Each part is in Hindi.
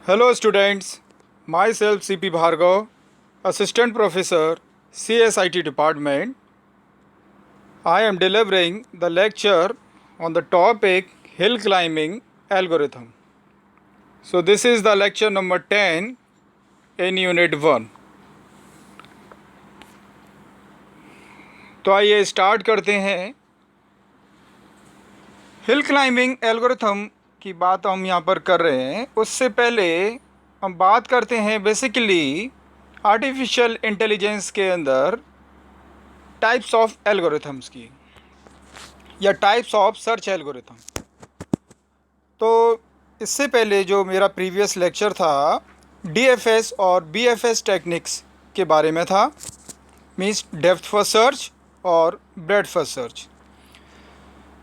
Hello students, myself CP Bhargav, Assistant Professor, CSIT Department. I am delivering the lecture on the topic Hill Climbing Algorithm. So this is the lecture number 10 in Unit 1. तो आइए स्टार्ट करते हैं। हिल क्लाइंबिंग एल्गोरिथम की बात हम यहाँ पर कर रहे हैं। उससे पहले हम बात करते हैं बेसिकली आर्टिफिशियल इंटेलिजेंस के अंदर टाइप्स ऑफ एल्गोरिथम्स की या टाइप्स ऑफ सर्च एल्गोरिथम। तो इससे पहले जो मेरा प्रीवियस लेक्चर था डीएफएस और बीएफएस टेक्निक्स के बारे में था, मीन्स डेप्थ फर्स्ट सर्च और ब्रेड फर्स्ट सर्च।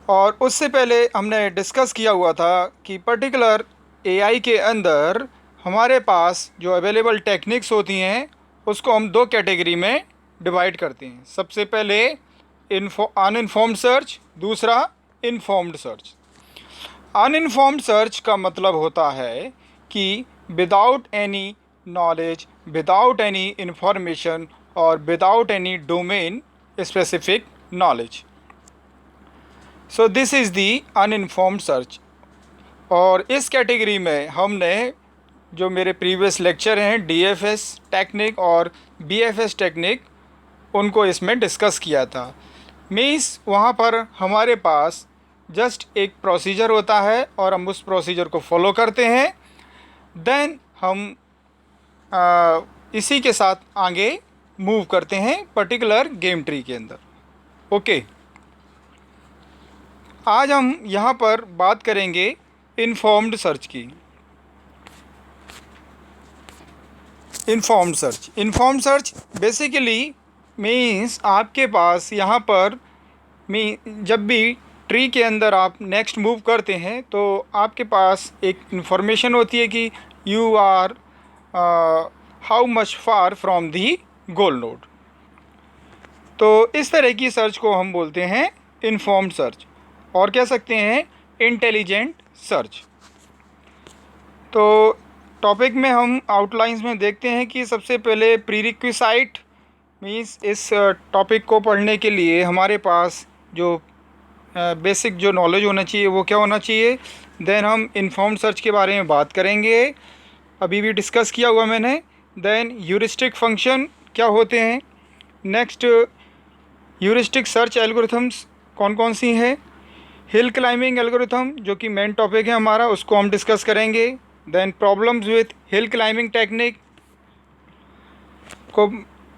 और उससे पहले हमने डिस्कस किया हुआ था कि पर्टिकुलर एआई के अंदर हमारे पास जो अवेलेबल टेक्निक्स होती हैं उसको हम दो कैटेगरी में डिवाइड करते हैं। सबसे पहले अनइन्फॉर्म्ड सर्च, दूसरा इन्फॉर्म्ड सर्च। अनइन्फॉर्म्ड सर्च का मतलब होता है कि without any knowledge, without any information और without any domain specific knowledge. So this is the uninformed search. और इस कैटेगरी में हमने जो मेरे प्रीवियस लेक्चर हैं डीएफएस टेक्निक और बीएफएस टेक्निक, उनको इसमें डिस्कस किया था। मीन्स वहाँ पर हमारे पास जस्ट एक प्रोसीजर होता है और हम उस प्रोसीजर को फॉलो करते हैं, देन हम इसी के साथ आगे मूव करते हैं पर्टिकुलर गेम ट्री के अंदर। ओके, आज हम यहाँ पर बात करेंगे इन्फॉर्म्ड सर्च की। इन्फॉर्म्ड सर्च बेसिकली मीन्स आपके पास यहाँ पर जब भी ट्री के अंदर आप नेक्स्ट मूव करते हैं तो आपके पास एक इंफॉर्मेशन होती है कि you are how much far from the goal node. तो इस तरह की सर्च को हम बोलते हैं इन्फॉर्म्ड सर्च, और कह सकते हैं इंटेलिजेंट सर्च। तो टॉपिक में हम आउटलाइंस में देखते हैं कि सबसे पहले प्रीरिक्विसाइट मीन्स इस टॉपिक को पढ़ने के लिए हमारे पास जो बेसिक जो नॉलेज होना चाहिए वो क्या होना चाहिए। देन हम इन्फॉर्म्ड सर्च के बारे में बात करेंगे, अभी भी डिस्कस किया हुआ मैंने। देन ह्यूरिस्टिक फंक्शन क्या होते हैं। नेक्स्ट ह्यूरिस्टिक सर्च एल्गोरिथम्स कौन कौन सी हैं। हिल क्लाइंबिंग एल्गोरिथम जो कि मेन टॉपिक है हमारा, उसको हम डिस्कस करेंगे। Then problems with hill climbing technique को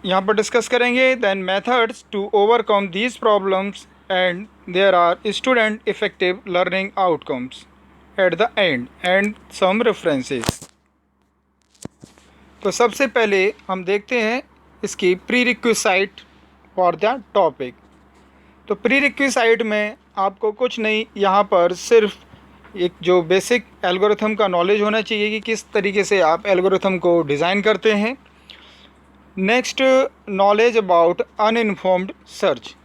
यहाँ पर डिस्कस करेंगे। Then methods to overcome these problems and there are student effective learning outcomes at the end some references. तो सबसे पहले हम देखते हैं इसकी प्रीरिक्विसाइट फॉर द टॉपिक। तो प्रीरिक्विसाइट में आपको कुछ नहीं, यहाँ पर सिर्फ एक जो बेसिक एल्गोरिथम का नॉलेज होना चाहिए कि किस तरीके से आप एल्गोरिथम को डिज़ाइन करते हैं। Next, knowledge about uninformed search.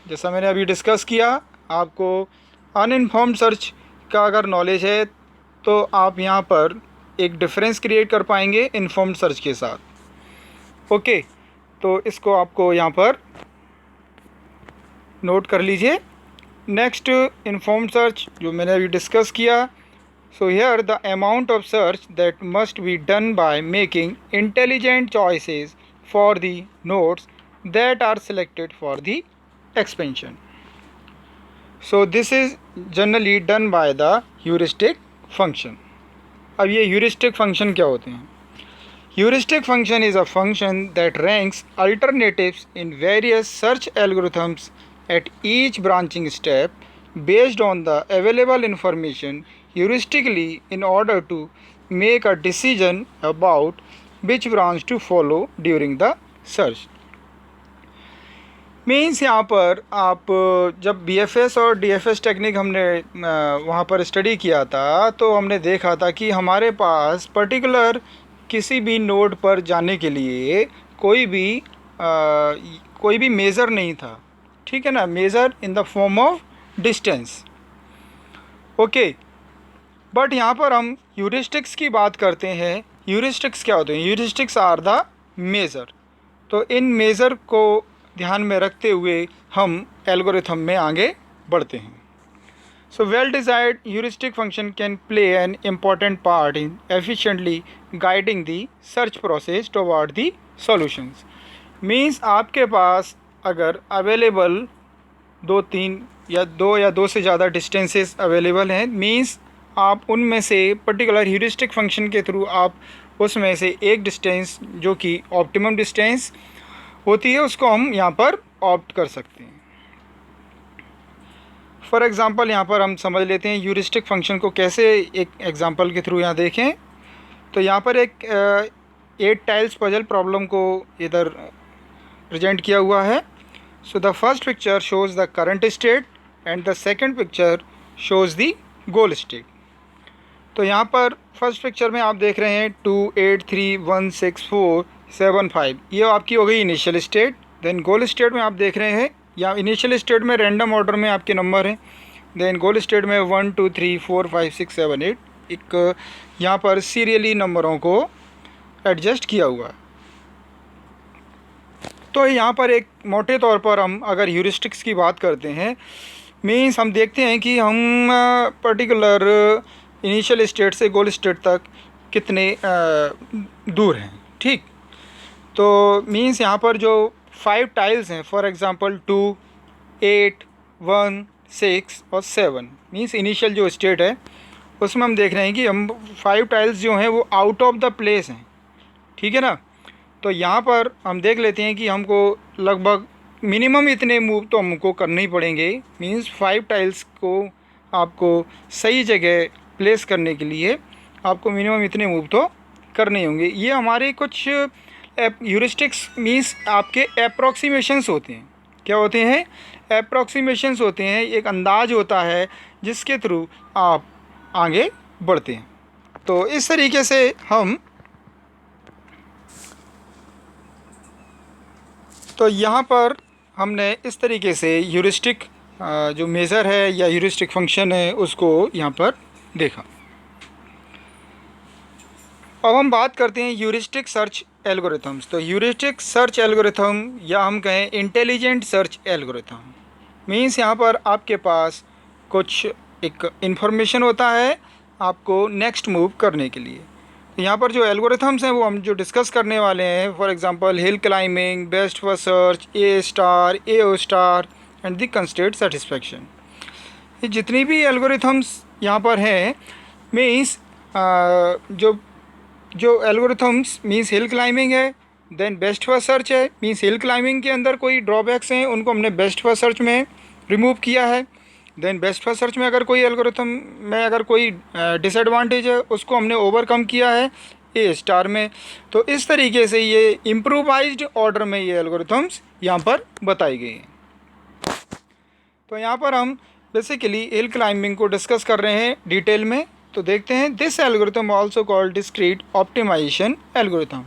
जैसा मैंने अभी डिस्कस किया, आपको अनइन्फॉर्म्ड सर्च का अगर नॉलेज है तो आप यहाँ पर एक डिफरेंस क्रिएट कर पाएंगे इन्फॉर्म्ड सर्च के साथ। ओके, तो इसको आपको यहाँ पर नोट कर लीजिए। नेक्स्ट, इन्फॉर्म्ड सर्च जो मैंने अभी डिस्कस किया। So here the amount of search that must be done by making intelligent choices for the nodes that are selected for the expansion. So this is generally done by the heuristic function. अब ये heuristic function क्या होते हैं। Heuristic function is a function that ranks alternatives in various search algorithms at each branching step based on the available information heuristically in order to make a decision about which branch to follow during the search. Means यहाँ पर आप जब बीएफएस और डीएफएस टेक्निक हमने वहाँ पर स्टडी किया था तो हमने देखा था कि हमारे पास पर्टिकुलर किसी भी नोड पर जाने के लिए कोई भी मेज़र नहीं था, ठीक है ना, measure in the form of distance. Okay, but यहाँ पर हम ह्यूरिस्टिक्स की बात करते हैं। ह्यूरिस्टिक्स क्या होते हैं? Heuristics are the measure. तो इन मेज़र को ध्यान में रखते हुए हम एल्गोरिथम में आगे बढ़ते हैं। So well-designed heuristic function can play an important part in efficiently guiding the search process toward the solutions. Means आपके पास अगर अवेलेबल दो या दो से ज़्यादा डिस्टेंसेस अवेलेबल हैं, मीन्स आप उनमें से पर्टिकुलर ह्यूरिस्टिक फंक्शन के थ्रू आप उसमें से एक डिस्टेंस जो कि ऑप्टिमम डिस्टेंस होती है उसको हम यहाँ पर ऑप्ट कर सकते हैं। फॉर एग्ज़ाम्पल यहाँ पर हम समझ लेते हैं ह्यूरिस्टिक फंक्शन को कैसे, एक एग्ज़ाम्पल के थ्रू यहाँ देखें तो यहाँ पर एक 8 टाइल्स पजल प्रॉब्लम को इधर प्रेजेंट किया हुआ है। So the first picture shows the current state and the second picture shows the goal state. तो यहाँ पर फर्स्ट पिक्चर में आप देख रहे हैं 2 8 3 1 6 4 7 5, ये आपकी हो गई इनिशियल स्टेट। देन गोल स्टेट में आप देख रहे हैं, या इनिशियल स्टेट में रैंडम ऑर्डर में आपके नंबर हैं। देन गोल स्टेट में 1 2 3 4 5 6 7 8, एक यहाँ पर सीरियली नंबरों को एडजस्ट किया हुआ है। तो यहाँ पर एक मोटे तौर पर हम अगर ह्यूरिस्टिक्स की बात करते हैं, मीन्स हम देखते हैं कि हम पर्टिकुलर इनिशियल स्टेट से गोल स्टेट तक कितने दूर हैं। ठीक, तो मीन्स यहाँ पर जो 5 टाइल्स हैं, फॉर एग्ज़ाम्पल 2 8 1 6 और 7, मीन्स इनिशियल जो स्टेट है उसमें हम देख रहे हैं कि हम 5 टाइल्स जो हैं वो आउट ऑफ द प्लेस हैं। ठीक है ना। तो यहाँ पर हम देख लेते हैं कि हमको लगभग मिनिमम इतने मूव तो हमको करने ही पड़ेंगे। मीन्स 5 टाइल्स को आपको सही जगह प्लेस करने के लिए आपको मिनिमम इतने मूव तो करने होंगे। ये हमारे कुछ ह्यूरिस्टिक्स मीन्स आपके अप्रॉक्सीमेशंस होते हैं। क्या होते हैं? अप्रॉक्सीमेशंस होते हैं, एक अंदाज होता है जिसके थ्रू आप आगे बढ़ते हैं। तो इस तरीके से हम तो यहाँ पर हमने इस तरीके से ह्यूरिस्टिक जो मेज़र है या ह्यूरिस्टिक फंक्शन है उसको यहाँ पर देखा। अब हम बात करते हैं ह्यूरिस्टिक सर्च एल्गोरिथम्स। तो ह्यूरिस्टिक सर्च एल्गोरिथम या हम कहें इंटेलिजेंट सर्च एल्गोरिथम, मीन्स यहाँ पर आपके पास कुछ एक इन्फॉर्मेशन होता है आपको नेक्स्ट मूव करने के लिए। यहाँ पर जो एल्गोरिथम्स हैं वो हम जो डिस्कस करने वाले हैं, for example hill climbing, best first search, A star, AO star and the constraint satisfaction. ये जितनी भी एल्गोरिथम्स यहाँ पर हैं, मीन्स जो एल्गोरिथम्स मीन्स हिल क्लाइंबिंग है, देन बेस्ट फर्स्ट सर्च है, मीन्स हिल क्लाइंबिंग के अंदर कोई ड्रॉबैक्स हैं उनको हमने बेस्ट फर्स्ट सर्च में रिमूव किया है। देन बेस्ट फर्स्ट सर्च में अगर कोई एल्गोरिथम में अगर कोई डिसएडवांटेज है उसको हमने ओवरकम किया है ए स्टार में। तो इस तरीके से ये इम्प्रूवाइज्ड ऑर्डर में ये एल्गोरिथम्स यहाँ पर बताई गई हैं। तो यहाँ पर हम बेसिकली हिल क्लाइंबिंग को डिस्कस कर रहे हैं डिटेल में। तो देखते हैं, this algorithm also called discrete optimization algorithm.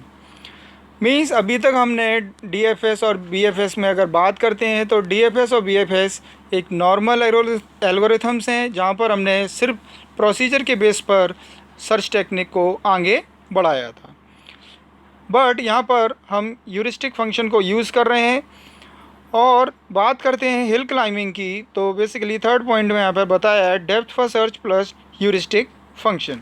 Means अभी तक हमने DFS और BFS में अगर बात करते हैं तो DFS और BFS एक नॉर्मल एल्गोरिथम्स हैं जहाँ पर हमने सिर्फ प्रोसीजर के बेस पर सर्च टेक्निक को आगे बढ़ाया था। बट यहाँ पर हम ह्यूरिस्टिक फंक्शन को यूज़ कर रहे हैं और बात करते हैं हिल क्लाइंबिंग की। तो बेसिकली थर्ड पॉइंट में यहाँ पर बताया है depth first search plus heuristic function.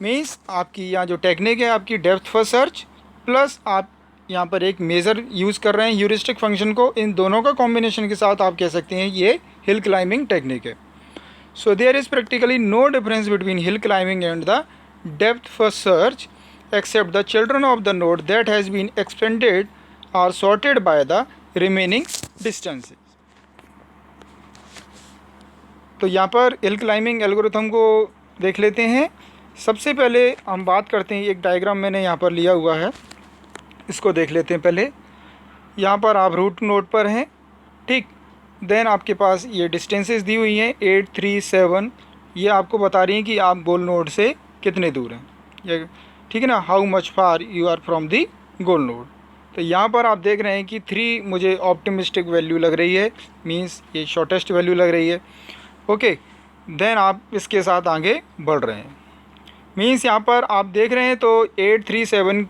Means आपकी यहाँ जो टेक्निक है आपकी डेप्थ फर्स्ट सर्च प्लस आप यहाँ पर एक मेज़र यूज़ कर रहे हैं ह्यूरिस्टिक फंक्शन को। इन दोनों का कॉम्बिनेशन के साथ आप कह सकते हैं ये हिल क्लाइंबिंग टेक्निक है। So there is practically no difference between hill climbing and the depth first search except the children of the node that has been expanded are sorted by the remaining distances. तो यहाँ पर हिल क्लाइंबिंग एल्गोरिथम को देख लेते हैं। सबसे पहले हम बात करते हैं, एक डायग्राम मैंने यहाँ पर लिया हुआ है, इसको देख लेते हैं पहले। यहाँ पर आप रूट नोड पर हैं, ठीक। देन आपके पास ये डिस्टेंसेस दी हुई हैं 8 3 7, ये आपको बता रही हैं कि आप गोल नोड से कितने दूर हैं, ये ठीक है ना, how much far you are from the goal node. तो यहाँ पर आप देख रहे हैं कि 3 मुझे ऑप्टिमिस्टिक वैल्यू लग रही है, मींस ये शॉर्टेस्ट वैल्यू लग रही है। ओके, देन आप इसके साथ आगे बढ़ रहे हैं। मीन्स यहाँ पर आप देख रहे हैं तो 8 3 7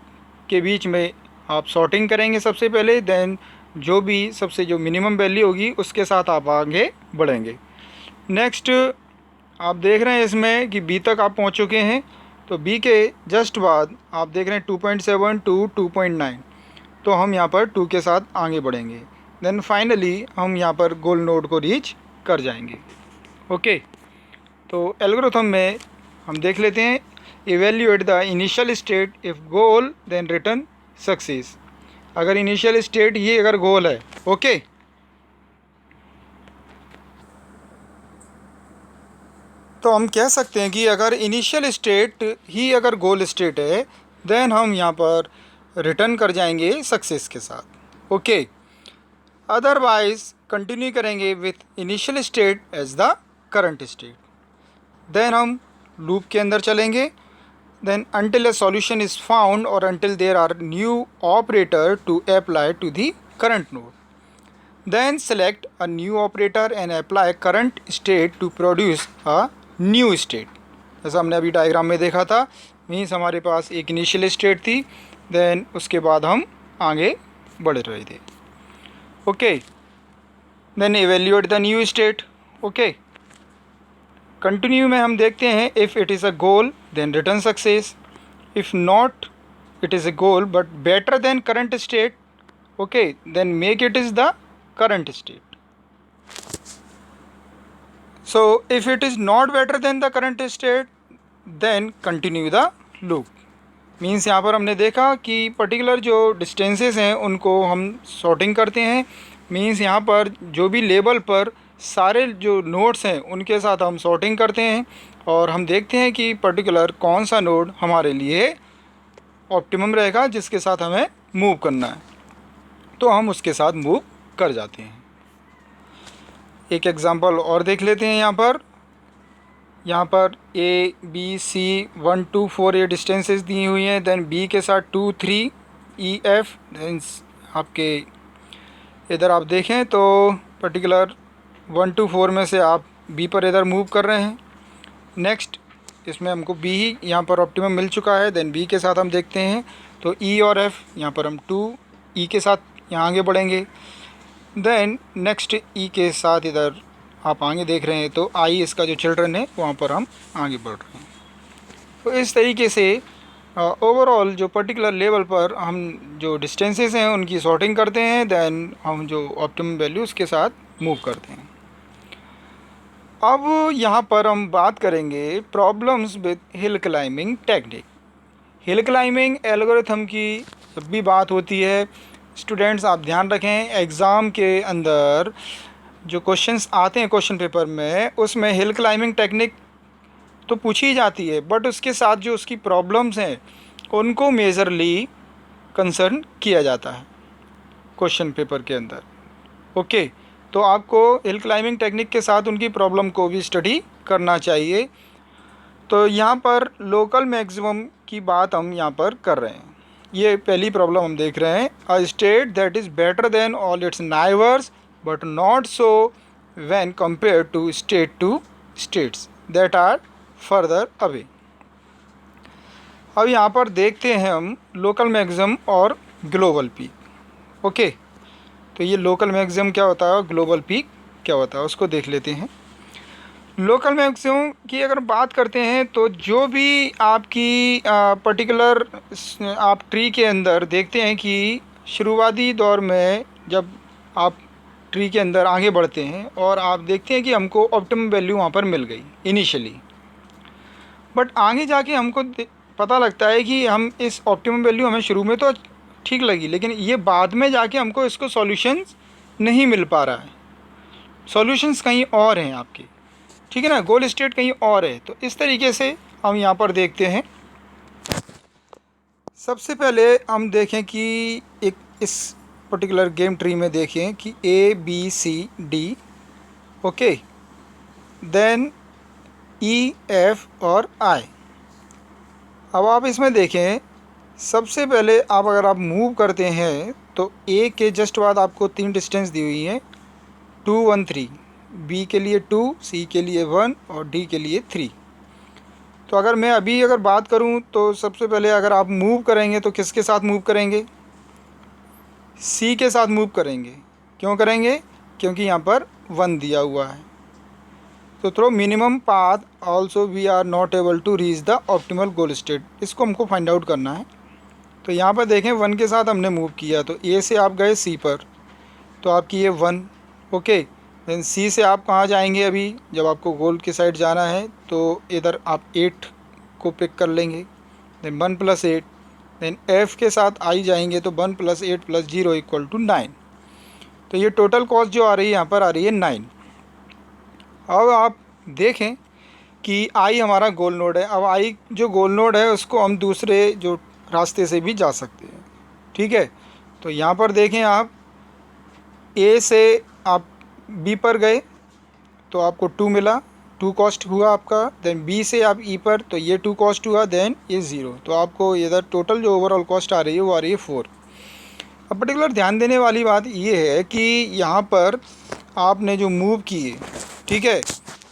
के बीच में आप सॉर्टिंग करेंगे सबसे पहले, देन जो भी सबसे जो मिनिमम वैल्यू होगी उसके साथ आप आगे बढ़ेंगे। नेक्स्ट आप देख रहे हैं इसमें कि बी तक आप पहुंच चुके हैं, तो बी के जस्ट बाद आप देख रहे हैं 2.7 टू 2.9, तो हम यहाँ पर 2 के साथ आगे बढ़ेंगे। देन फाइनली हम यहाँ पर गोल नोड को रीच कर जाएंगे। ओके, तो एल्गोरिथम में हम देख लेते हैं, evaluate the initial state if goal then return success. अगर इनिशियल स्टेट ये अगर गोल है, ओके, तो हम कह सकते हैं कि अगर इनिशियल स्टेट ही अगर गोल स्टेट है, देन हम यहाँ पर रिटर्न कर जाएंगे सक्सेस के साथ। ओके, अदरवाइज कंटिन्यू करेंगे with initial state as the current state. Then हम लूप के अंदर चलेंगे, then until a solution is found or until there are new operator to apply to the current node. Then select a new operator and apply current state to produce a new state. जैसा हमने अभी डायग्राम में देखा था, मीन्स हमारे पास एक इनिशियल स्टेट थी, देन उसके बाद हम आगे बढ़ रहे थे। Okay, then evaluate the new state. Okay, continue में हम देखते हैं, if it is a goal then return success, if not it is a goal but better than current state, okay, then make it is the current state. So if it is not better than the current state then continue the loop. Means यहाँ पर हमने देखा कि पर्टिकुलर जो डिस्टेंसेस हैं उनको हम सॉर्टिंग करते हैं। मीन्स यहाँ पर जो भी लेबल पर सारे जो नोड्स हैं उनके साथ हम सॉर्टिंग करते हैं और हम देखते हैं कि पर्टिकुलर कौन सा नोड हमारे लिए ऑप्टिमम रहेगा जिसके साथ हमें मूव करना है, तो हम उसके साथ मूव कर जाते हैं। एक एग्जांपल और देख लेते हैं। यहाँ पर ए बी सी 1 2 4 ये डिस्टेंसेस दी हुई हैं, देन बी के साथ 2 3 ई एफ, देन आपके इधर आप देखें तो पर्टिकुलर 1 2 4 में से आप बी पर इधर मूव कर रहे हैं। नेक्स्ट इसमें हमको बी ही यहाँ पर ऑप्टिमम मिल चुका है, देन बी के साथ हम देखते हैं तो ई और एफ, यहाँ पर हम 2 ई के साथ यहाँ आगे बढ़ेंगे। देन नेक्स्ट ई के साथ इधर आप आगे देख रहे हैं तो आई इसका जो चिल्ड्रन है वहाँ पर हम आगे बढ़ रहे हैं। तो इस तरीके से ओवरऑल जो पर्टिकुलर लेवल पर हम जो डिस्टेंसेस हैं उनकी सॉर्टिंग करते हैं, देन हम जो ऑप्टिमम वैल्यूज़ के साथ मूव करते हैं। अब यहाँ पर हम बात करेंगे problems with hill climbing technique. Hill climbing algorithm की जब भी बात होती है, स्टूडेंट्स आप ध्यान रखें, एग्ज़ाम के अंदर जो क्वेश्चंस आते हैं क्वेश्चन पेपर में उसमें हिल क्लाइंबिंग टेक्निक तो पूछी जाती है, बट उसके साथ जो उसकी प्रॉब्लम्स हैं उनको मेजरली कंसर्न किया जाता है क्वेश्चन पेपर के अंदर। ओके, तो आपको हिल क्लाइंबिंग टेक्निक के साथ उनकी प्रॉब्लम को भी स्टडी करना चाहिए। तो यहाँ पर लोकल मैक्सिमम की बात हम यहाँ पर कर रहे हैं। ये पहली प्रॉब्लम हम देख रहे हैं, a state that is better than all its neighbours but not so when compare to states that are further away. अब यहाँ पर देखते हैं हम लोकल मैक्सिमम और ग्लोबल पीक। ओके, तो ये लोकल मैक्सिमम क्या होता है और ग्लोबल पीक क्या होता है उसको देख लेते हैं। लोकल मैक्सिमम की अगर बात करते हैं तो जो भी आपकी पर्टिकुलर आप ट्री के अंदर देखते हैं कि शुरुआती दौर में जब आप ट्री के अंदर आगे बढ़ते हैं और आप देखते हैं कि हमको ऑप्टिमम वैल्यू वहाँ पर मिल गई इनिशियली, बट आगे जाके हमको पता लगता है कि हम इस ऑप्टिमम वैल्यू हमें शुरू में तो ठीक लगी, लेकिन ये बाद में जाके हमको इसको सॉल्यूशंस नहीं मिल पा रहा है, सॉल्यूशंस कहीं और हैं आपके, ठीक है ना, गोल स्टेट कहीं और है। तो इस तरीके से हम यहाँ पर देखते हैं। सबसे पहले हम देखें कि एक इस पर्टिकुलर गेम ट्री में देखें कि A B C D, okay, then E F और आई। अब आप इसमें देखें, सबसे पहले अगर आप मूव करते हैं तो ए के जस्ट बाद आपको 3 डिस्टेंस दी हुई है 2 1 3, बी के लिए 2, सी के लिए 1 और डी के लिए 3। तो अगर मैं अभी अगर बात करूं तो सबसे पहले अगर आप मूव करेंगे तो किसके साथ मूव करेंगे? सी के साथ मूव करेंगे। क्यों करेंगे? क्योंकि यहाँ पर 1 दिया हुआ है। तो through minimum path also we are not able to reach the optimal goal state, इसको हमको फाइंड आउट करना है। तो यहाँ पर देखें 1 के साथ हमने मूव किया, तो ए से आप गए सी पर, तो आप किए 1। ओके, देन सी से आप कहाँ जाएंगे? अभी जब आपको गोल की साइड जाना है तो इधर आप 8 को पिक कर लेंगे, देन 1 + 8। देन एफ़ के साथ आई जाएंगे तो 1 + 8 + 0 = 9। तो ये टोटल कॉस्ट जो आ रही है यहाँ पर आ रही है 9। अब आप देखें कि आई हमारा गोल नोड है। अब आई जो गोल नोड है उसको हम दूसरे जो रास्ते से भी जा सकते हैं, ठीक है। तो यहाँ पर देखें आप ए से आप बी पर गए तो आपको 2 मिला, 2 कॉस्ट हुआ आपका। देन बी से आप ई पर, तो ये 2 कॉस्ट हुआ, देन ये 0। तो आपको इधर टोटल जो ओवरऑल कॉस्ट आ रही है वो आ रही है 4। अब पर्टिकुलर ध्यान देने वाली बात ये है कि यहाँ पर आपने जो मूव किए, ठीक है,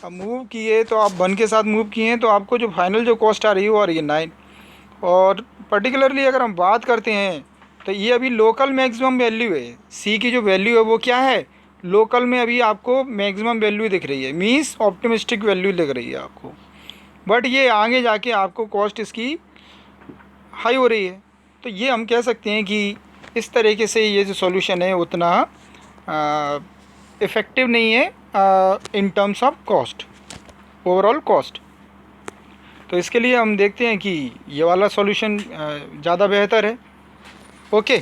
अब मूव किए तो आप 1 के साथ मूव किए हैं, तो आपको जो फाइनल जो कॉस्ट आ रही है वो आ रही है 9। और पर्टिकुलरली अगर हम बात करते हैं तो ये अभी लोकल मैक्सिमम वैल्यू है। सी की जो वैल्यू है वो क्या है? लोकल में अभी आपको मैक्सिमम वैल्यू दिख रही है, मीन्स ऑप्टिमिस्टिक वैल्यू दिख रही है आपको। बट ये आगे जाके आपको कॉस्ट इसकी हाई हो रही है। तो ये हम कह सकते हैं कि इस तरीके से ये जो सॉल्यूशन है उतना इफ़ेक्टिव नहीं है in terms of cost, overall cost. तो इसके लिए हम देखते हैं कि ये वाला सॉल्यूशन ज़्यादा बेहतर है। ओके,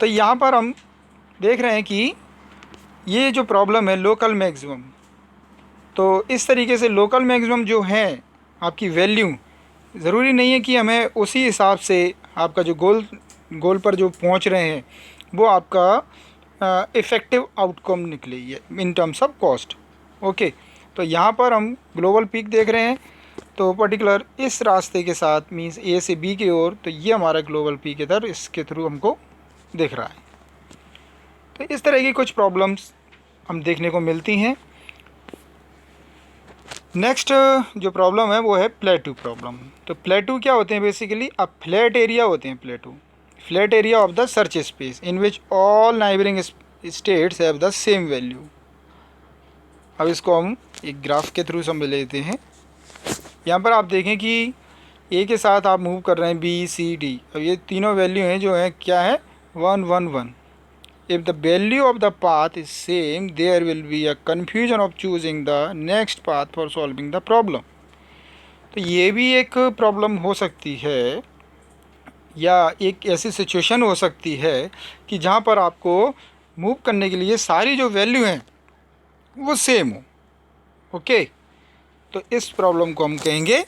तो यहाँ पर हम देख रहे हैं कि ये जो प्रॉब्लम है लोकल मैक्सिमम, तो इस तरीके से लोकल मैक्सिमम जो है आपकी वैल्यू, ज़रूरी नहीं है कि हमें उसी हिसाब से आपका जो गोल पर जो पहुँच रहे हैं वो आपका इफ़ेक्टिव आउटकम निकले in terms of cost. Okay, तो यहाँ पर हम ग्लोबल पीक देख रहे हैं, तो पर्टिकुलर इस रास्ते के साथ मींस ए से बी की ओर, तो ये हमारा ग्लोबल पीक इधर इसके थ्रू हमको दिख रहा है। तो इस तरह की कुछ प्रॉब्लम्स हम देखने को मिलती हैं। नेक्स्ट जो प्रॉब्लम है वो है प्लेटू प्रॉब्लम। तो प्लेटू क्या होते हैं? बेसिकली अब फ्लैट एरिया होते हैं प्लेटू, flat area of the search space in which all neighbouring states have the same value. अब इसको हम एक ग्राफ के थ्रू समझ लेते हैं। यहाँ पर आप देखें कि ए के साथ आप मूव कर रहे हैं, बी सी डी। अब ये तीनों वैल्यू हैं जो हैं क्या है? 1 1 1। If the value of the path is same, there will be a confusion of choosing the next path for solving the problem. तो ये भी एक प्रॉब्लम हो सकती है, या एक ऐसी सिचुएशन हो सकती है कि जहाँ पर आपको मूव करने के लिए सारी जो वैल्यू हैं वो सेम हो। ओके, तो इस प्रॉब्लम को हम कहेंगे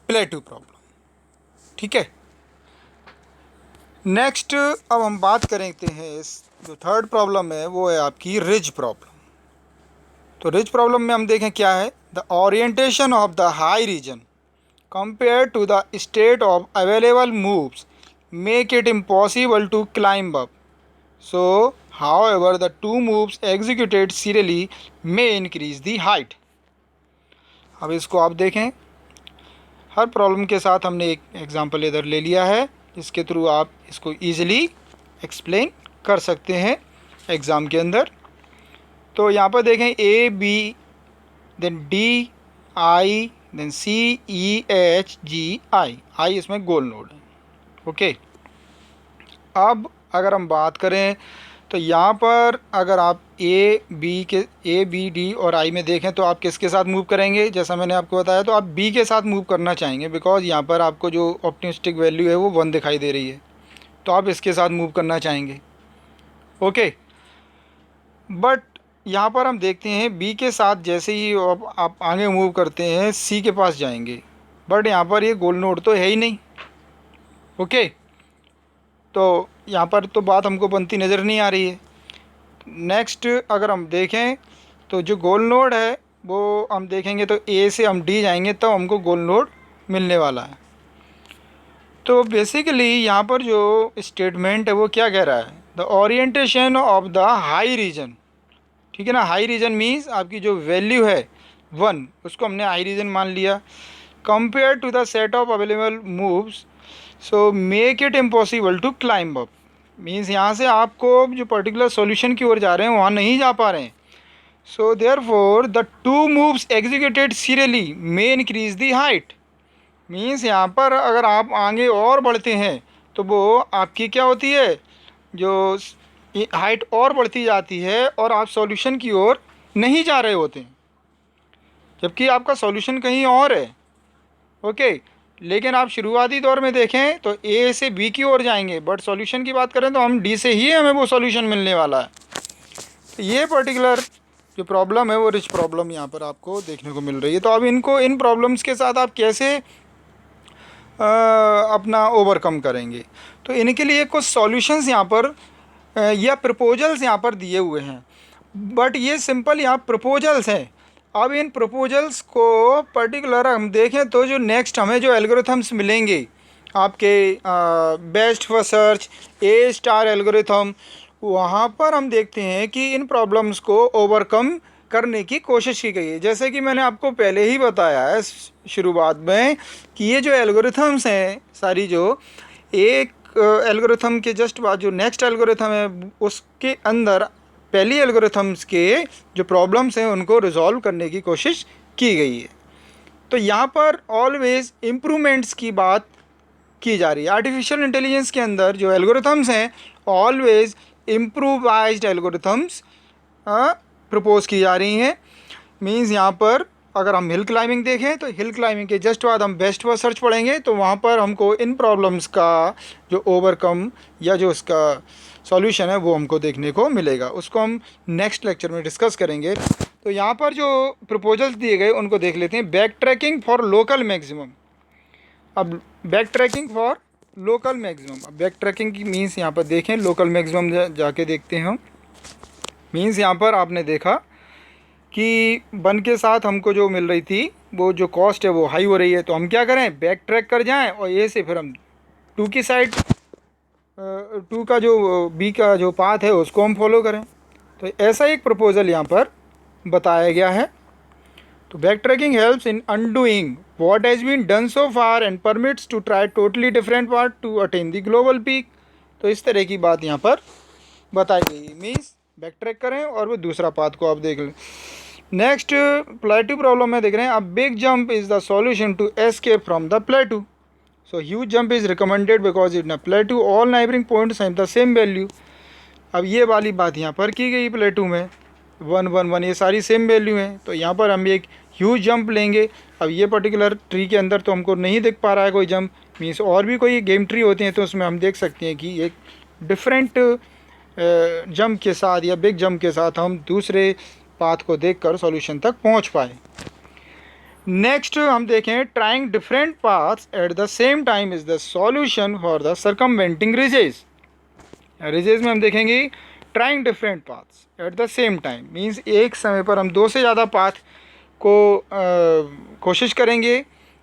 प्लेटू प्रॉब्लम, ठीक है। नेक्स्ट अब हम बात करते हैं इस जो थर्ड प्रॉब्लम है वो है आपकी रिज प्रॉब्लम। तो रिज प्रॉब्लम में हम देखें क्या है? The orientation of the high region compare to the state of available moves make it impossible to climb up. So however the two moves executed serially may increase the height. अब इसको आप देखें, हर प्रॉब्लम के साथ हमने एक एग्जांपल इधर ले लिया है जिसके थ्रू आप इसको ईजिली एक्सप्लेन कर सकते हैं एग्ज़ाम के अंदर। तो यहाँ पर देखें A B then D I then C E H G I, I इसमें गोल नोड है। ओके, अब अगर हम बात करें तो यहाँ पर अगर आप ए बी डी और आई में देखें तो आप किसके साथ मूव करेंगे? जैसा मैंने आपको बताया, तो आप बी के साथ मूव करना चाहेंगे बिकॉज यहाँ पर आपको जो ऑप्टिमिस्टिक वैल्यू है वो 1 दिखाई दे रही है, तो आप इसके साथ मूव करना चाहेंगे। ओके, बट यहाँ पर हम देखते हैं बी के साथ जैसे ही आप आगे मूव करते हैं सी के पास जाएंगे, बट यहाँ पर ये गोल नोड तो है ही नहीं। ओके, तो यहाँ पर तो बात हमको बनती नज़र नहीं आ रही है। नेक्स्ट अगर हम देखें तो जो गोल नोड है वो हम देखेंगे तो ए से हम डी जाएंगे तो हमको गोल नोड मिलने वाला है। तो बेसिकली यहाँ पर जो स्टेटमेंट है वो क्या कह रहा है? The orientation of the high reason, ठीक है ना। हाई रीजन मीन्स आपकी जो वैल्यू है 1, उसको हमने हाई रीजन मान लिया। Compare to the set of available moves so make it impossible to climb up, means यहाँ से आपको जो पर्टिकुलर सॉल्यूशन की ओर जा रहे हैं वहाँ नहीं जा पा रहे हैं। So therefore the two moves executed serially may increase the height, means यहाँ पर अगर आप आगे और बढ़ते हैं तो वो आपकी क्या होती है, जो हाइट और बढ़ती जाती है और आप सॉल्यूशन की ओर नहीं जा रहे होते हैं, जबकि आपका सॉल्यूशन कहीं और है। ओके, लेकिन आप शुरुआती दौर में देखें तो ए से बी की ओर जाएंगे, बट सॉल्यूशन की बात करें तो हम डी से ही हमें वो सॉल्यूशन मिलने वाला है। तो ये पर्टिकुलर जो प्रॉब्लम है वो रिच प्रॉब्लम यहाँ पर आपको देखने को मिल रही है। तो अब इनको, इन प्रॉब्लम्स के साथ आप कैसे अपना ओवरकम करेंगे, तो इनके लिए कुछ सॉल्यूशंस यहाँ पर या प्रपोजल्स यहाँ पर दिए हुए हैं, बट ये सिंपल यहाँ प्रपोजल्स हैं। अब इन प्रपोजल्स को पर्टिकुलर हम देखें तो जो नेक्स्ट हमें जो एल्गोरिथम्स मिलेंगे आपके बेस्ट फर्स्ट सर्च, ए स्टार एल्गोरिथम, वहाँ पर हम देखते हैं कि इन प्रॉब्लम्स को ओवरकम करने की कोशिश की गई है। जैसे कि मैंने आपको पहले ही बताया है शुरुआत में कि ये जो एल्गोरिथम्स हैं सारी, जो एक एल्गोरिथम के जस्ट बाद जो नेक्स्ट एल्गोरिथम है उसके अंदर पहली एल्गोरिथम्स के जो प्रॉब्लम्स हैं उनको रिजॉल्व करने की कोशिश की गई है। तो यहाँ पर ऑलवेज इम्प्रूवमेंट्स की बात की जा रही है। आर्टिफिशियल इंटेलिजेंस के अंदर जो एल्गोरिथम्स हैं ऑलवेज इम्प्रूवाइज्ड एल्गोरिथम्स प्रपोज की जा रही हैं। मीन्स यहाँ पर अगर हम हिल क्लाइंबिंग देखें तो हिल क्लाइंबिंग के जस्ट बाद हम बेस्ट फर्स्ट सर्च पढ़ेंगे तो वहाँ पर हमको इन प्रॉब्लम्स का जो ओवरकम या जो उसका सॉल्यूशन है वो हमको देखने को मिलेगा। उसको हम नेक्स्ट लेक्चर में डिस्कस करेंगे। तो यहाँ पर जो प्रपोजल्स दिए गए उनको देख लेते हैं। Backtracking for local maximum. अब backtracking for local maximum, अब बैक ट्रैकिंग की मीन्स यहाँ पर देखें, लोकल मैक्सिमम जाके देखते हैं हम। मीन्स यहाँ पर आपने देखा कि 1 के साथ हमको जो मिल रही थी वो जो कॉस्ट है वो हाई हो रही है, तो हम क्या करें, बैक ट्रैक कर जाएं और ए से फिर हम 2 की साइड 2 का जो बी का जो पाथ है उसको हम फॉलो करें। तो ऐसा एक प्रपोज़ल यहाँ पर बताया गया है। तो backtracking helps in undoing what has been done so far and permits to try totally different part to attain the global peak. तो इस तरह की बात यहाँ पर बताई गई है। मीन्स बैक ट्रैक करें और वो दूसरा पाथ को आप देख लें। नेक्स्ट प्लेटू प्रॉब्लम में देख रहे हैं, a big jump is the solution to escape from the plateau. So huge jump is recommended because in a plateau all neighbouring points have the same value. अब ये वाली बात यहाँ पर की गई, प्लेटू में 1 1 1 ये सारी सेम वैल्यू हैं। तो यहाँ पर हम एक ह्यूज जंप लेंगे। अब ये पर्टिकुलर ट्री के अंदर तो हमको नहीं दिख पा रहा है कोई जंप, मीन्स और भी कोई गेम ट्री होते हैं तो उसमें हम देख सकते हैं कि एक डिफरेंट जंप के साथ या बिग जंप के साथ हम दूसरे पाथ को देखकर सॉल्यूशन तक पहुंच पाए। नेक्स्ट हम देखें, trying different paths at the same time is the solution for the circumventing ridges. Ridges में हम देखेंगे trying different paths at the same time, means एक समय पर हम 2 से ज़्यादा पाथ को कोशिश करेंगे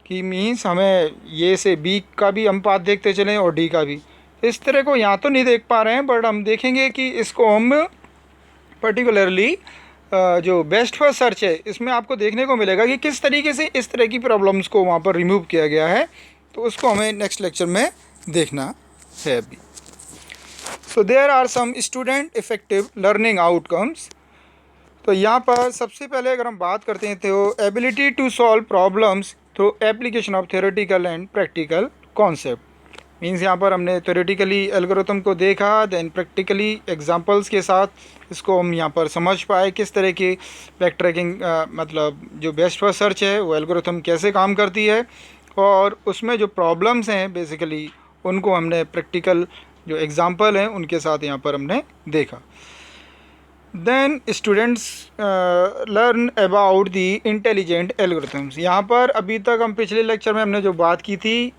कि मीन्स हमें ये से बी का भी हम पाथ देखते चलें और डी का भी। इस तरह को यहाँ तो नहीं देख पा रहे हैं, बट हम देखेंगे कि इसको हम पर्टिकुलरली जो बेस्ट फर्स्ट सर्च है इसमें आपको देखने को मिलेगा कि किस तरीके से इस तरह की प्रॉब्लम्स को वहाँ पर रिमूव किया गया है। तो उसको हमें नेक्स्ट लेक्चर में देखना है अभी। So there are some student effective learning outcomes. तो यहाँ पर सबसे पहले अगर हम बात करते हैं तो ability to solve problems through application of theoretical and practical concept. Means यहाँ पर हमने थ्योरेटिकली एल्गोरिथम को देखा, देन प्रैक्टिकली एग्जांपल्स के साथ इसको हम यहाँ पर समझ पाए किस तरह की बैक ट्रैकिंग मतलब जो बेस्ट फर्स्ट सर्च है वो एल्गोरिथम कैसे काम करती है, और उसमें जो प्रॉब्लम्स हैं बेसिकली उनको हमने प्रैक्टिकल जो एग्जांपल हैं उनके साथ यहाँ पर हमने देखा। Then students learn about the intelligent algorithms. यहाँ पर अभी तक हम पिछले लेक्चर में हमने जो बात की थी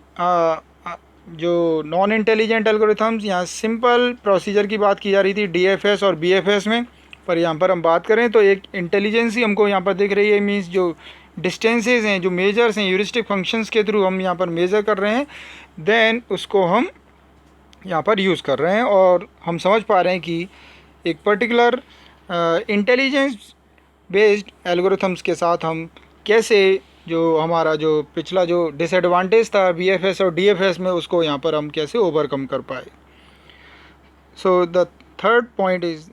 जो नॉन इंटेलिजेंट एल्गोरिथम्स, यहाँ सिंपल प्रोसीजर की बात की जा रही थी डीएफएस और बीएफएस में, पर यहाँ पर हम बात करें तो एक इंटेलिजेंसी हमको यहाँ पर दिख रही है। मीन्स जो डिस्टेंसेस हैं, जो मेजर्स हैं, ह्यूरिस्टिक फंक्शंस के थ्रू हम यहाँ पर मेज़र कर रहे हैं, देन उसको हम यहाँ पर यूज़ कर रहे हैं और हम समझ पा रहे हैं कि एक पर्टिकुलर इंटेलिजेंस बेस्ड एल्गोरिथम्स के साथ हम कैसे जो हमारा जो पिछला जो डिसएडवांटेज था बीएफएस और डीएफएस में, उसको यहाँ पर हम कैसे ओवरकम कर पाए. So the third point is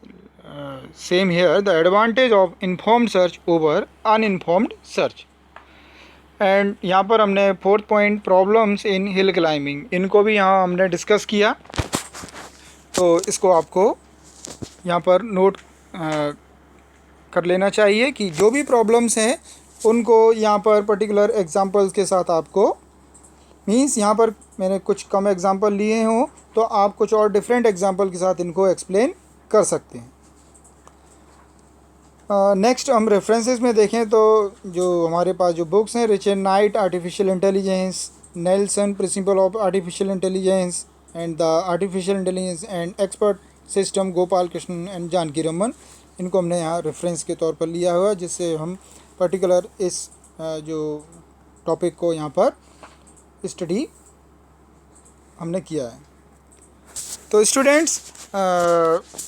same here, the advantage of informed search over uninformed search. And यहाँ पर हमने fourth point problems in hill climbing, इनको भी यहाँ हमने डिस्कस किया. तो इसको आपको यहाँ पर नोट कर लेना चाहिए कि जो भी प्रॉब्लम्स हैं उनको यहाँ पर पर्टिकुलर एग्जांपल्स के साथ आपको, मींस यहाँ पर मैंने कुछ कम एग्जांपल लिए हों तो आप कुछ और डिफरेंट एग्जांपल के साथ इनको एक्सप्लेन कर सकते हैं. नेक्स्ट हम रेफरेंसेस में देखें तो जो हमारे पास जो बुक्स हैं, Richard Knight artificial intelligence, Nelson principle of artificial intelligence and the artificial intelligence and expert system, Gopal Krishnan and Janaki Raman, इनको हमने यहाँ रेफरेंस के तौर पर लिया हुआ, जिससे हम पर्टिकुलर इस जो टॉपिक को यहाँ पर स्टडी हमने किया है. तो students,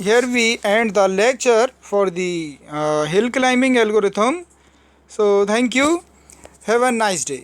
here we end the lecture for the hill climbing algorithm. So thank you. Have a nice day.